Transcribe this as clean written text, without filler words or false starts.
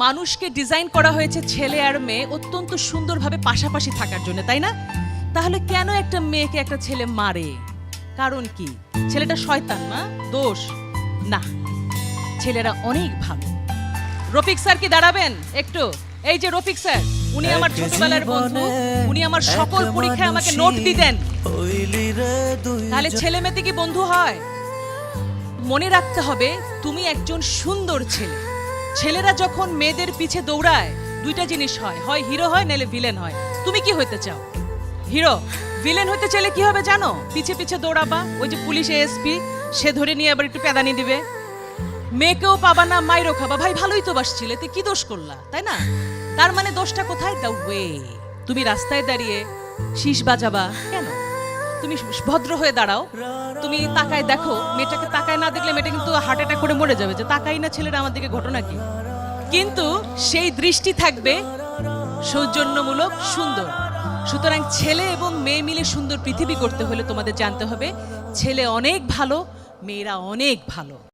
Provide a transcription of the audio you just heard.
মানুষকে ডিজাইন করা হয়েছে ছেলে আর মেয়ে অত্যন্ত সুন্দরভাবে পাশাপাশি থাকার জন্য, তাই না? তাহলে কেন একটা মেয়েকে একটা ছেলে মারে? কারণ কি? ছেলেটা শয়তান না? দোষ না, ছেলেরা অনেক ভালো। রফিক স্যার কি দাঁড়াবেন একটু? এই যে রফিক স্যার, উনি আমার ছোটবেলার বন্ধু, উনি আমার সকল পরীক্ষায় আমাকে নোট দিতেন। তাহলে ছেলে মেয়েতে কি বন্ধু হয়? মনে রাখতে হবে তুমি একজন সুন্দর ছেলে। ছেলেরা যখন মেয়েদের পিছে দৌড়ায় দুইটা জিনিস হয়, হয় হিরো হয় নাহলে ভিলেন হয়। তুমি কি হতে চাও? হিরো। ভিলেন হতে চাইলে কি হবে জানো? পিছে পিছে দৌড়াবা, ওই যে পুলিশ এসপি সে ধরে নিয়ে আবার একটু পেদানি দিবে। মেয়েকেও পাবা না, মাইরও খাবা। ভাই ভালোই তো বাসছিলে, তুই কি দোষ করলা, তাই না? তার মানে দোষটা কোথায়? The way. তুমি রাস্তায় দাঁড়িয়ে শীষ বাজাবা কেন? তুমি ভদ্র হয়ে দাঁড়াও, তুমি তাকায় দেখো, মেয়েটাকে তাকায় না দেখলে মেয়েটা কিন্তু হার্ট অ্যাটাক করে মরে যাবে, যে তাকাই না ছেলেরা আমার দিকে, ঘটনা কি? কিন্তু সেই দৃষ্টি থাকবে সৌজন্যমূলক, সুন্দর। সুতরাং ছেলে এবং মেয়ে মিলে সুন্দর পৃথিবী করতে হলে তোমাদের জানতে হবে ছেলে অনেক ভালো, মেয়েরা অনেক ভালো।